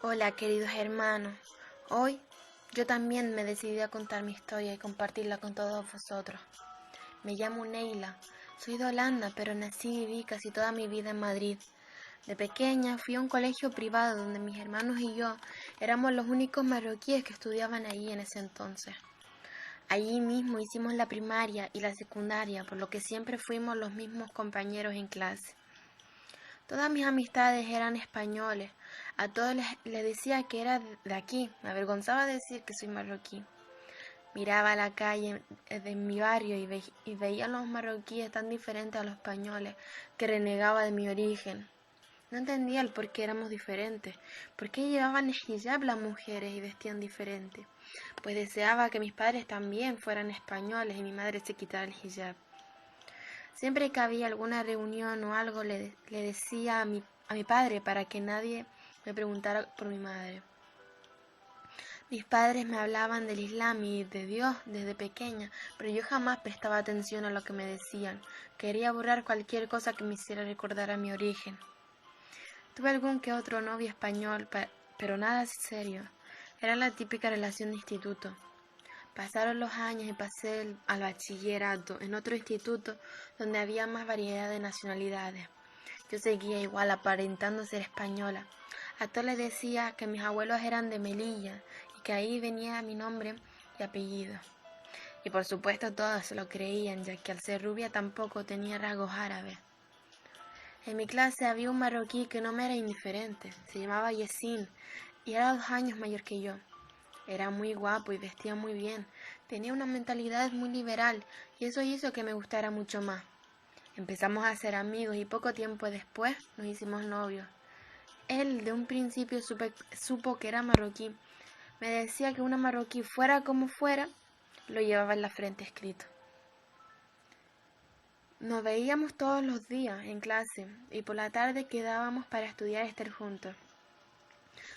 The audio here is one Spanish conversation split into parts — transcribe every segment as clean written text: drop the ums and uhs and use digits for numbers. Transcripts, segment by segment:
Hola, queridos hermanos. Hoy yo también me decidí a contar mi historia y compartirla con todos vosotros. Me llamo Neila. Soy de Holanda, pero nací y viví casi toda mi vida en Madrid. De pequeña fui a un colegio privado donde mis hermanos y yo éramos los únicos marroquíes que estudiaban allí en ese entonces. Allí mismo hicimos la primaria y la secundaria, por lo que siempre fuimos los mismos compañeros en clase. Todas mis amistades eran españoles. A todos les decía que era de aquí. Me avergonzaba decir que soy marroquí. Miraba la calle de mi barrio y veía a los marroquíes tan diferentes a los españoles que renegaba de mi origen. No entendía el por qué éramos diferentes, por qué llevaban el hijab las mujeres y vestían diferente. Pues deseaba que mis padres también fueran españoles y mi madre se quitara el hijab. Siempre que había alguna reunión o algo le decía a mi padre para que nadie me preguntara por mi madre. Mis padres me hablaban del Islam y de Dios desde pequeña, pero yo jamás prestaba atención a lo que me decían. Quería borrar cualquier cosa que me hiciera recordar a mi origen. Tuve algún que otro novio español, pero nada serio. Era la típica relación de instituto. Pasaron los años y pasé al bachillerato en otro instituto donde había más variedad de nacionalidades. Yo seguía igual aparentando ser española. A todos les decía que mis abuelos eran de Melilla y que ahí venía mi nombre y apellido. Y por supuesto todos se lo creían, ya que al ser rubia tampoco tenía rasgos árabes. En mi clase había un marroquí que no me era indiferente. Se llamaba Yesin y era 2 años mayor que yo. Era muy guapo y vestía muy bien. Tenía una mentalidad muy liberal y eso hizo que me gustara mucho más. Empezamos a ser amigos y poco tiempo después nos hicimos novios. Él de un principio supo que era marroquí. Me decía que una marroquí fuera como fuera, lo llevaba en la frente escrito. Nos veíamos todos los días en clase y por la tarde quedábamos para estudiar y estar juntos.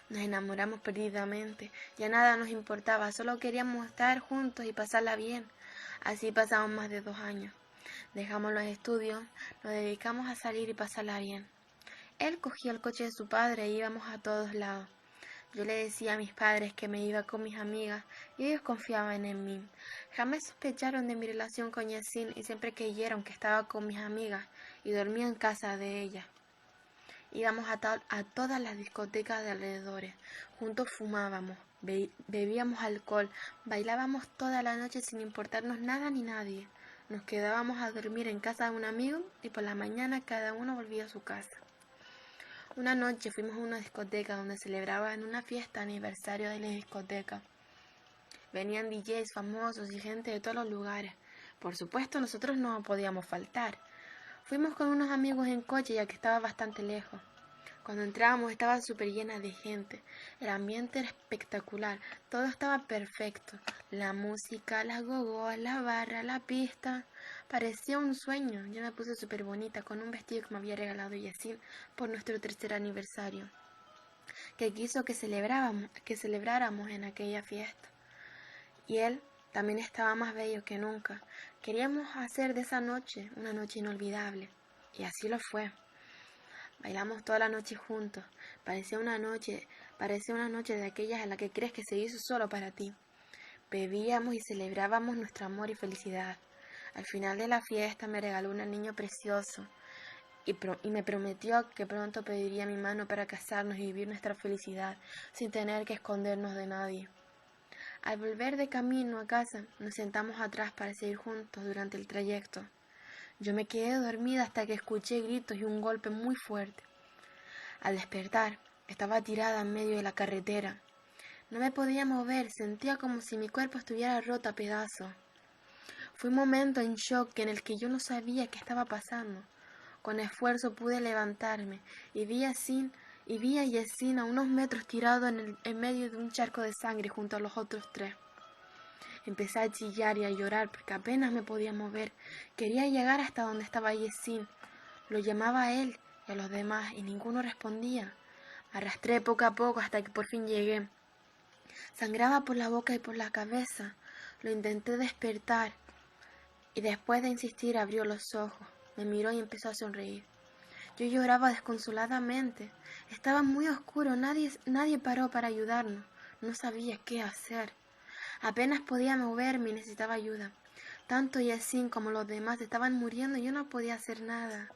Nos enamoramos perdidamente, ya nada nos importaba, solo queríamos estar juntos y pasarla bien. Así pasamos más de 2 años. Dejamos los estudios, nos dedicamos a salir y pasarla bien. Él cogía el coche de su padre e íbamos a todos lados. Yo le decía a mis padres que me iba con mis amigas y ellos confiaban en mí. Jamás sospecharon de mi relación con Yasin y siempre creyeron que estaba con mis amigas y dormía en casa de ellas. Íbamos a todas las discotecas de alrededores. Juntos fumábamos, bebíamos alcohol, bailábamos toda la noche sin importarnos nada ni nadie. Nos quedábamos a dormir en casa de un amigo y por la mañana cada uno volvía a su casa. Una noche fuimos a una discoteca donde celebraban una fiesta aniversario de la discoteca. Venían DJs famosos y gente de todos los lugares. Por supuesto, nosotros no podíamos faltar. Fuimos con unos amigos en coche ya que estaba bastante lejos. Cuando entramos estaba súper llena de gente. El ambiente era espectacular. Todo estaba perfecto. La música, las gogos, la barra, la pista. Parecía un sueño. Yo me puse súper bonita con un vestido que me había regalado Yacine por nuestro 3er aniversario, que quiso que celebráramos en aquella fiesta. Y él también estaba más bello que nunca. Queríamos hacer de esa noche una noche inolvidable. Y así lo fue. Bailamos toda la noche juntos. Parecía una noche de aquellas en la que crees que se hizo solo para ti. Bebíamos y celebrábamos nuestro amor y felicidad. Al final de la fiesta me regaló un anillo precioso y me prometió que pronto pediría mi mano para casarnos y vivir nuestra felicidad sin tener que escondernos de nadie. Al volver de camino a casa, nos sentamos atrás para seguir juntos durante el trayecto. Yo me quedé dormida hasta que escuché gritos y un golpe muy fuerte. Al despertar, estaba tirada en medio de la carretera. No me podía mover, sentía como si mi cuerpo estuviera roto a pedazos. Fue un momento en shock en el que yo no sabía qué estaba pasando. Con esfuerzo pude levantarme y vi a Yasin a unos metros tirado en medio de un charco de sangre junto a los otros 3. Empecé a chillar y a llorar porque apenas me podía mover. Quería llegar hasta donde estaba Yasin. Lo llamaba a él y a los demás y ninguno respondía. Me arrastré poco a poco hasta que por fin llegué. Sangraba por la boca y por la cabeza. Lo intenté despertar y después de insistir abrió los ojos. Me miró y empezó a sonreír. Yo lloraba desconsoladamente. Estaba muy oscuro, nadie paró para ayudarnos. No sabía qué hacer. Apenas podía moverme y necesitaba ayuda. Tanto Yasin como los demás estaban muriendo y yo no podía hacer nada.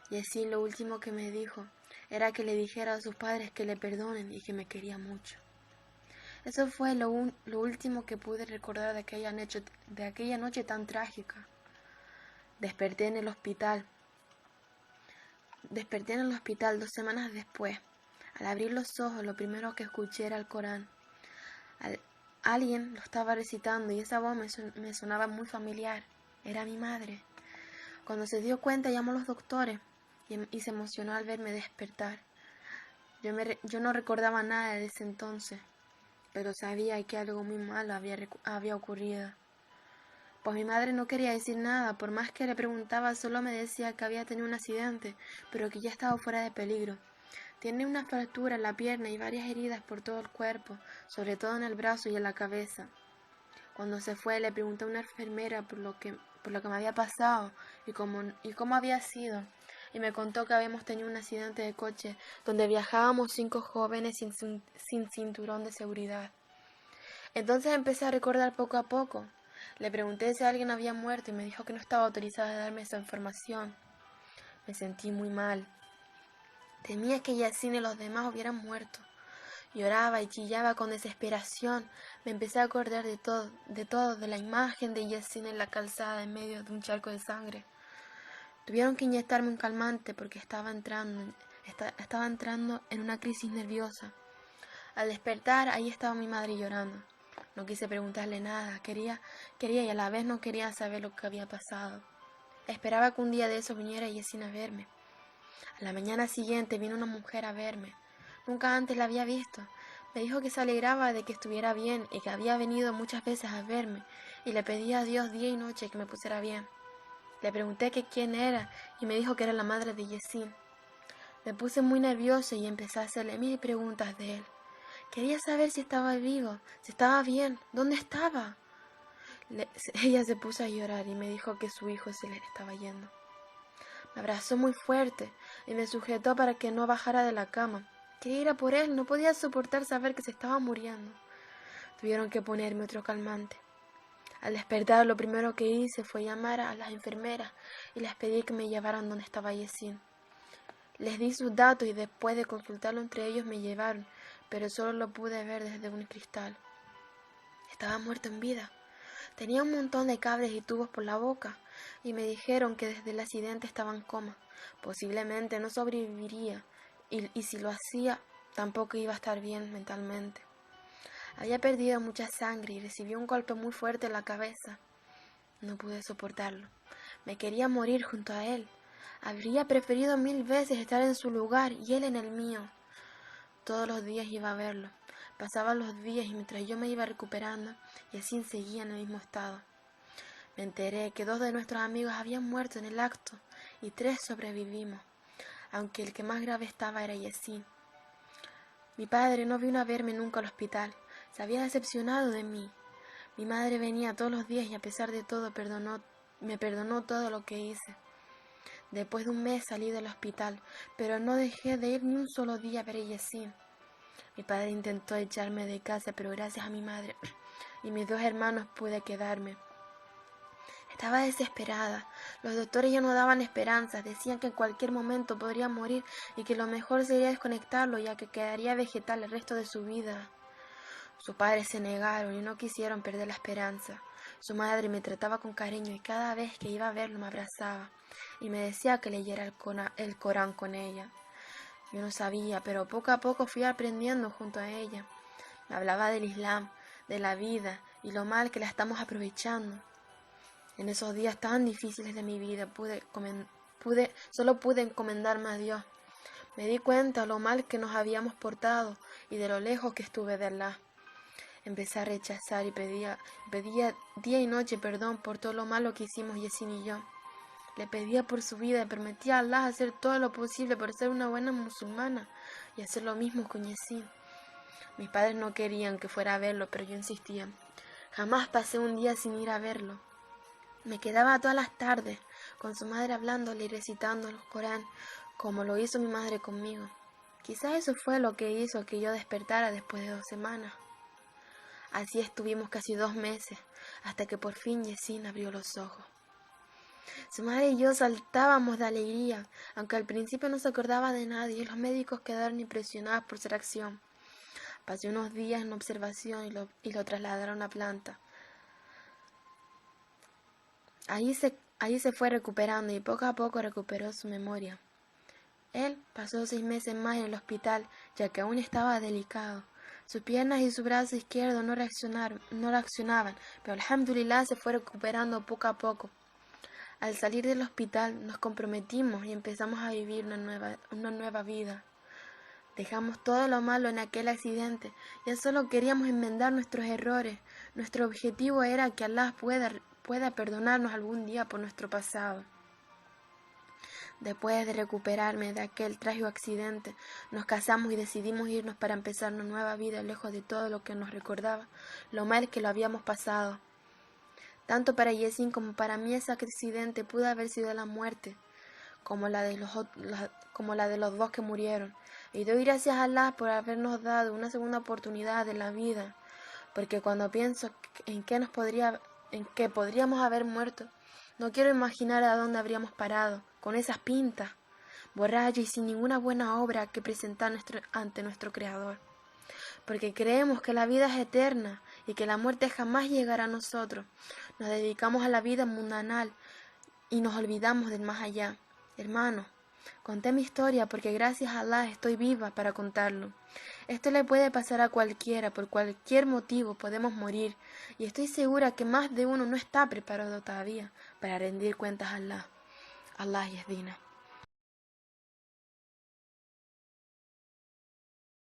Yasin lo último que me dijo era que le dijera a sus padres que le perdonen y que me quería mucho. Eso fue lo último que pude recordar de aquella noche tan trágica. Desperté en el hospital. Desperté en el hospital 2 semanas después. Al abrir los ojos, lo primero que escuché era el Corán. Alguien lo estaba recitando y esa voz me sonaba muy familiar. Era mi madre. Cuando se dio cuenta, llamó a los doctores y se emocionó al verme despertar. Yo no recordaba nada de ese entonces, pero sabía que algo muy malo había ocurrido. Pues mi madre no quería decir nada, por más que le preguntaba, solo me decía que había tenido un accidente, pero que ya estaba fuera de peligro. Tiene una fractura en la pierna y varias heridas por todo el cuerpo, sobre todo en el brazo y en la cabeza. Cuando se fue, le pregunté a una enfermera por lo que me había pasado y cómo había sido, y me contó que habíamos tenido un accidente de coche donde viajábamos 5 jóvenes sin cinturón de seguridad. Entonces empecé a recordar poco a poco. Le pregunté si alguien había muerto y me dijo que no estaba autorizada a darme esa información. Me sentí muy mal. Temía que Yasin y los demás hubieran muerto. Lloraba y chillaba con desesperación. Me empecé a acordar de todo, de la imagen de Yasin en la calzada en medio de un charco de sangre. Tuvieron que inyectarme un calmante porque estaba entrando en una crisis nerviosa. Al despertar, ahí estaba mi madre llorando. No quise preguntarle nada, quería y a la vez no quería saber lo que había pasado. Esperaba que un día de eso viniera Yasin a verme. A la mañana siguiente vino una mujer a verme. Nunca antes la había visto. Me dijo que se alegraba de que estuviera bien y que había venido muchas veces a verme, y le pedía a Dios día y noche que me pusiera bien. Le pregunté que quién era y me dijo que era la madre de Yasin. Me puse muy nerviosa y empecé a hacerle 1000 preguntas de él. Quería saber si estaba vivo, si estaba bien, dónde estaba. Ella se puso a llorar y me dijo que su hijo se le estaba yendo. Me abrazó muy fuerte y me sujetó para que no bajara de la cama. Quería ir a por él, no podía soportar saber que se estaba muriendo. Tuvieron que ponerme otro calmante. Al despertar, lo primero que hice fue llamar a las enfermeras y les pedí que me llevaran donde estaba Yasin. Les di sus datos y después de consultarlo entre ellos me llevaron, pero solo lo pude ver desde un cristal. Estaba muerto en vida. Tenía un montón de cables y tubos por la boca y me dijeron que desde el accidente estaba en coma. Posiblemente no sobreviviría y si lo hacía tampoco iba a estar bien mentalmente. Había perdido mucha sangre y recibió un golpe muy fuerte en la cabeza. No pude soportarlo. Me quería morir junto a él. Habría preferido 1000 veces estar en su lugar y él en el mío. Todos los días iba a verlo. Pasaban los días y mientras yo me iba recuperando, Yasin seguía en el mismo estado. Me enteré que 2 de nuestros amigos habían muerto en el acto y 3 sobrevivimos, aunque el que más grave estaba era Yasin. Mi padre no vino a verme nunca al hospital. Se había decepcionado de mí. Mi madre venía todos los días y a pesar de todo me perdonó todo lo que hice. Después de un mes salí del hospital, pero no dejé de ir ni un solo día a ver a Yasin. Mi padre intentó echarme de casa, pero gracias a mi madre y mis 2 hermanos pude quedarme. Estaba desesperada. Los doctores ya no daban esperanzas, decían que en cualquier momento podría morir y que lo mejor sería desconectarlo, ya que quedaría vegetal el resto de su vida. Sus padres se negaron y no quisieron perder la esperanza. Su madre me trataba con cariño y cada vez que iba a verlo me abrazaba y me decía que leyera el Corán con ella. Yo no sabía, pero poco a poco fui aprendiendo junto a ella. Me hablaba del Islam, de la vida y lo mal que la estamos aprovechando. En esos días tan difíciles de mi vida solo pude encomendarme a Dios. Me di cuenta de lo mal que nos habíamos portado y de lo lejos que estuve de Allah. Empecé a rechazar y pedía día y noche perdón por todo lo malo que hicimos Yasin y yo. Le pedía por su vida y permitía a Allah hacer todo lo posible por ser una buena musulmana y hacer lo mismo con Yasin. Mis padres no querían que fuera a verlo, pero yo insistía. Jamás pasé un día sin ir a verlo. Me quedaba todas las tardes con su madre hablándole y recitando el Corán. como lo hizo mi madre conmigo. Quizás eso fue lo que hizo que yo despertara después de 2 semanas. Así estuvimos casi 2 meses, hasta que por fin Yesina abrió los ojos. Su madre y yo saltábamos de alegría, aunque al principio no se acordaba de nadie y los médicos quedaron impresionados por su reacción. Pasé unos días en observación y lo trasladaron a planta. Ahí se fue recuperando y poco a poco recuperó su memoria. Él pasó 6 meses más en el hospital, ya que aún estaba delicado. Sus piernas y su brazo izquierdo no reaccionaban, pero alhamdulillah se fue recuperando poco a poco. Al salir del hospital nos comprometimos y empezamos a vivir una nueva vida. Dejamos todo lo malo en aquel accidente, ya solo queríamos enmendar nuestros errores. Nuestro objetivo era que Allah pueda perdonarnos algún día por nuestro pasado. Después de recuperarme de aquel trágico accidente, nos casamos y decidimos irnos para empezar una nueva vida lejos de todo lo que nos recordaba, lo mal que lo habíamos pasado. Tanto para Yesin como para mí ese accidente pudo haber sido la muerte, como la de los dos que murieron. Y doy gracias a Allah por habernos dado una segunda oportunidad de la vida, porque cuando pienso en qué podríamos haber muerto, no quiero imaginar a dónde habríamos parado, con esas pintas, borrachos y sin ninguna buena obra que presentar ante nuestro Creador. Porque creemos que la vida es eterna y que la muerte jamás llegará a nosotros. Nos dedicamos a la vida mundanal y nos olvidamos del más allá. Hermano, conté mi historia porque gracias a Allah estoy viva para contarlo. Esto le puede pasar a cualquiera, por cualquier motivo podemos morir, y estoy segura que más de uno no está preparado todavía para rendir cuentas a Allah. Allah yahdina.